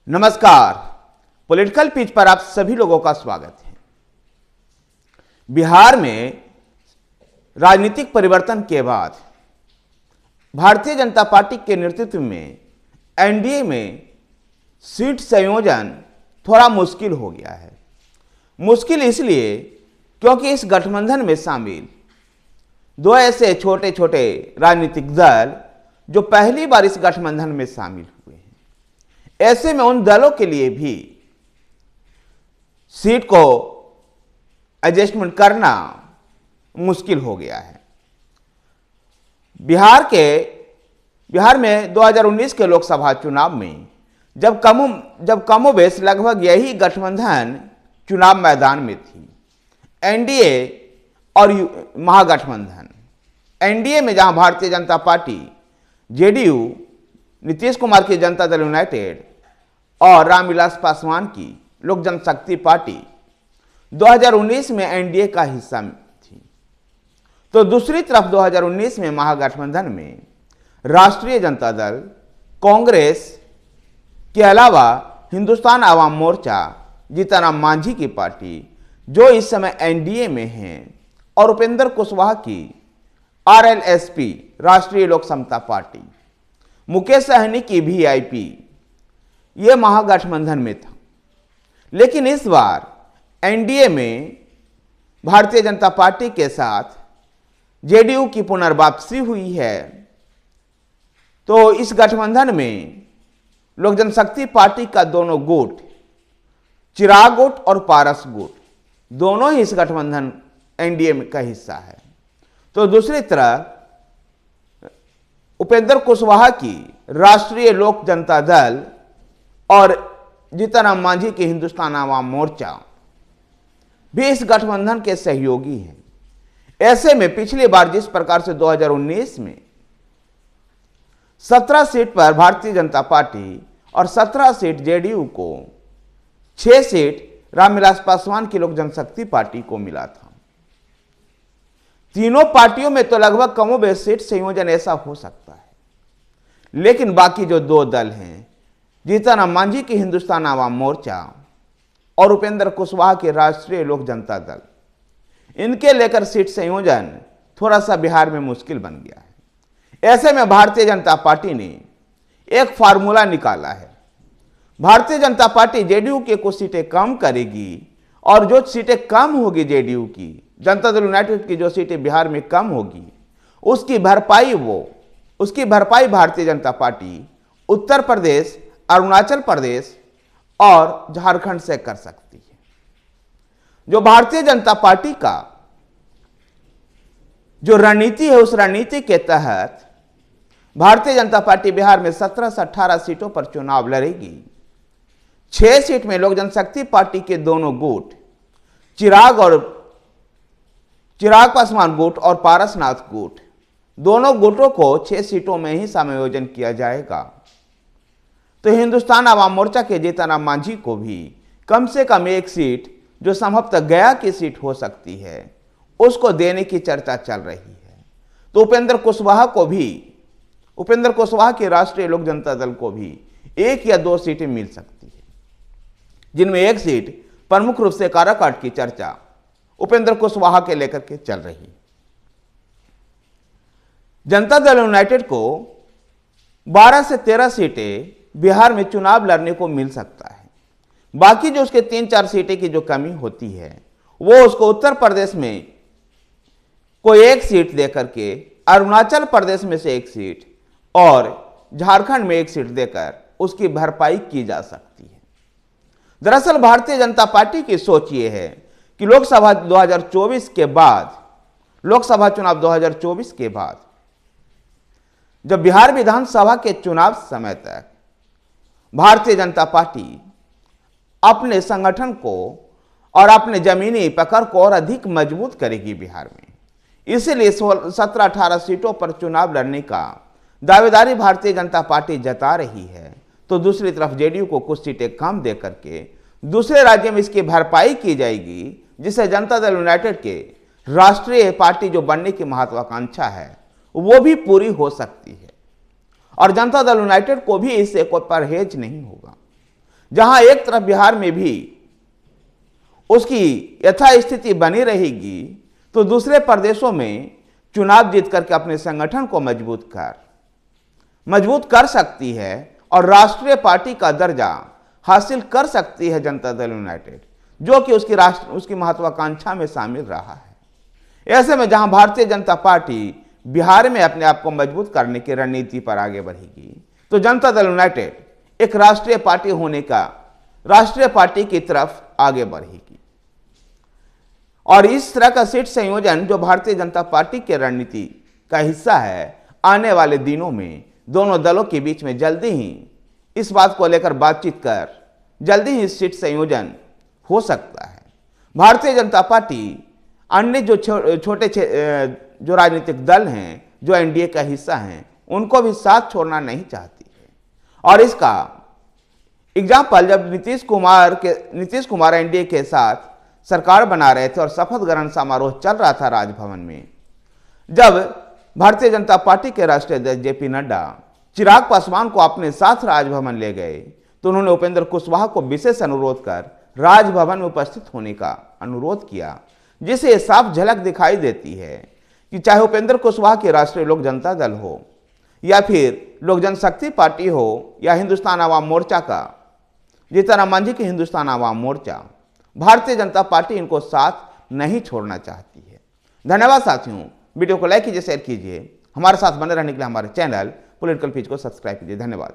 नमस्कार। Political pitch पर आप सभी लोगों का स्वागत है। बिहार में राजनीतिक परिवर्तन के बाद भारतीय जनता पार्टी के नेतृत्व में एनडीए में सीट संयोजन थोड़ा मुश्किल हो गया है। मुश्किल इसलिए क्योंकि इस गठबंधन में शामिल दो ऐसे छोटे छोटे राजनीतिक दल जो पहली बार इस गठबंधन में शामिल हुए हैं, ऐसे में उन दलों के लिए भी सीट को एडजस्टमेंट करना मुश्किल हो गया है। बिहार में 2019 के लोकसभा चुनाव में जब कमोबेश लगभग यही गठबंधन चुनाव मैदान में थी, एनडीए और महागठबंधन। एनडीए में जहां भारतीय जनता पार्टी, जेडीयू, नीतीश कुमार की जनता दल यूनाइटेड और रामविलास पासवान की लोक जनशक्ति पार्टी 2019 में एनडीए का हिस्सा थी, तो दूसरी तरफ 2019 में महागठबंधन में राष्ट्रीय जनता दल, कांग्रेस के अलावा हिंदुस्तान आवाम मोर्चा, जीतनराम मांझी की पार्टी जो इस समय एनडीए में हैं, और उपेंद्र कुशवाहा की आरएलएसपी, राष्ट्रीय लोक समता पार्टी, मुकेश सहनी की वीआईपी, ये महागठबंधन में था। लेकिन इस बार एनडीए में भारतीय जनता पार्टी के साथ जेडीयू की पुनर्वापसी हुई है, तो इस गठबंधन में लोक जनशक्ति पार्टी का दोनों गुट, चिराग गुट और पारस गुट, दोनों ही इस गठबंधन एनडीए का हिस्सा है। तो दूसरी तरफ उपेंद्र कुशवाहा की राष्ट्रीय लोक जनता दल और जीतनराम मांझी की हिंदुस्तान आवाम मोर्चा भी इस गठबंधन के सहयोगी हैं। ऐसे में पिछली बार जिस प्रकार से 2019 में 17 सीट पर भारतीय जनता पार्टी और 17 सीट जेडीयू को, 6 सीट रामविलास पासवान की लोक जनशक्ति पार्टी को मिला था। तीनों पार्टियों में तो लगभग कमोबेश सीट संयोजन ऐसा हो सकता है, लेकिन बाकी जो दो दल हैं, जीतनराम मांझी की हिंदुस्तान आवाम मोर्चा और उपेंद्र कुशवाहा के राष्ट्रीय लोक जनता दल, इनके लेकर सीट संयोजन थोड़ा सा बिहार में मुश्किल बन गया है। ऐसे में भारतीय जनता पार्टी ने एक फार्मूला निकाला है। भारतीय जनता पार्टी जेडीयू के कुछ सीटें कम करेगी, और जो सीटें कम होगी जेडीयू की, जनता दल यूनाइटेड की जो सीटें बिहार में कम होगी, उसकी भरपाई भारतीय जनता पार्टी उत्तर प्रदेश, अरुणाचल प्रदेश और झारखंड से कर सकती है। जो भारतीय जनता पार्टी का जो रणनीति है, उस रणनीति के तहत भारतीय जनता पार्टी बिहार में 17 से 18 सीटों पर चुनाव लड़ेगी। 6 सीट में लोक जनशक्ति पार्टी के दोनों गुट, चिराग पासवान गुट और पारसनाथ गुट, दोनों गुटों को 6 सीटों में ही समायोजन किया जाएगा। तो हिंदुस्तान आवाम मोर्चा के जीतनराम मांझी को भी कम से कम एक सीट, जो संभवतः गया की सीट हो सकती है, उसको देने की चर्चा चल रही है। तो उपेंद्र कुशवाहा के राष्ट्रीय लोक जनता दल को भी 1 या 2 सीटें मिल सकती है, जिनमें एक सीट प्रमुख रूप से काराकाट की चर्चा उपेंद्र कुशवाहा के लेकर के चल रही। जनता दल यूनाइटेड को 12 से 13 सीटें बिहार में चुनाव लड़ने को मिल सकता है। बाकी जो उसके 3-4 सीटें की जो कमी होती है, वो उसको उत्तर प्रदेश में कोई एक सीट देकर के, अरुणाचल प्रदेश में से एक सीट और झारखंड में एक सीट देकर उसकी भरपाई की जा सकती है। दरअसल भारतीय जनता पार्टी की सोच ये है कि लोकसभा चुनाव 2024 के बाद जब बिहार विधानसभा के चुनाव समय तक भारतीय जनता पार्टी अपने संगठन को और अपने जमीनी पकड़ को और अधिक मजबूत करेगी बिहार में, इसीलिए 17-18 सीटों पर चुनाव लड़ने का दावेदारी भारतीय जनता पार्टी जता रही है। तो दूसरी तरफ जेडीयू को कुछ सीटें कम देकर के दूसरे राज्य में इसकी भरपाई की जाएगी, जिससे जनता दल यूनाइटेड के राष्ट्रीय पार्टी जो बनने की महत्वाकांक्षा है, वो भी पूरी हो सकती है। और जनता दल यूनाइटेड को भी इससे कोई परहेज नहीं होगा। जहां एक तरफ बिहार में भी उसकी यथास्थिति बनी रहेगी, तो दूसरे प्रदेशों में चुनाव जीत करके अपने संगठन को मजबूत कर सकती है और राष्ट्रीय पार्टी का दर्जा हासिल कर सकती है जनता दल यूनाइटेड, जो कि उसकी महत्वाकांक्षा में शामिल रहा है। ऐसे में जहां भारतीय जनता पार्टी बिहार में अपने आप को मजबूत करने की रणनीति पर आगे बढ़ेगी, तो जनता दल यूनाइटेड एक राष्ट्रीय पार्टी की तरफ आगे बढ़ेगी। और इस तरह का सीट संयोजन जो भारतीय जनता पार्टी के रणनीति का हिस्सा है, आने वाले दिनों में दोनों दलों के बीच में जल्दी ही इस बात को लेकर बातचीत कर जल्दी ही सीट संयोजन हो सकता है। भारतीय जनता पार्टी अन्य जो छोटे जो राजनीतिक दल हैं, जो एनडीए का हिस्सा हैं, उनको भी साथ छोड़ना नहीं चाहती है। और इसका एग्जाम्पल जब नीतीश कुमार एनडीए के साथ सरकार बना रहे थे और शपथ ग्रहण समारोह चल रहा था राजभवन में, जब भारतीय जनता पार्टी के राष्ट्रीय अध्यक्ष जेपी नड्डा चिराग पासवान को अपने साथ राजभवन ले गए, तो उन्होंने उपेंद्र कुशवाहा को विशेष अनुरोध कर राजभवन में उपस्थित होने का अनुरोध किया, जिसे यह साफ झलक दिखाई देती है कि चाहे उपेंद्र कुशवाहा की राष्ट्रीय लोक जनता दल हो या फिर लोक जनशक्ति पार्टी हो या हिंदुस्तान आवाम मोर्चा का जीतन राम मांझी की हिंदुस्तान आवाम मोर्चा, भारतीय जनता पार्टी इनको साथ नहीं छोड़ना चाहती है। धन्यवाद साथियों, वीडियो को लाइक कीजिए, शेयर कीजिए, हमारे साथ बने रहने के लिए हमारे चैनल पॉलिटिकल पेज को सब्सक्राइब कीजिए। धन्यवाद।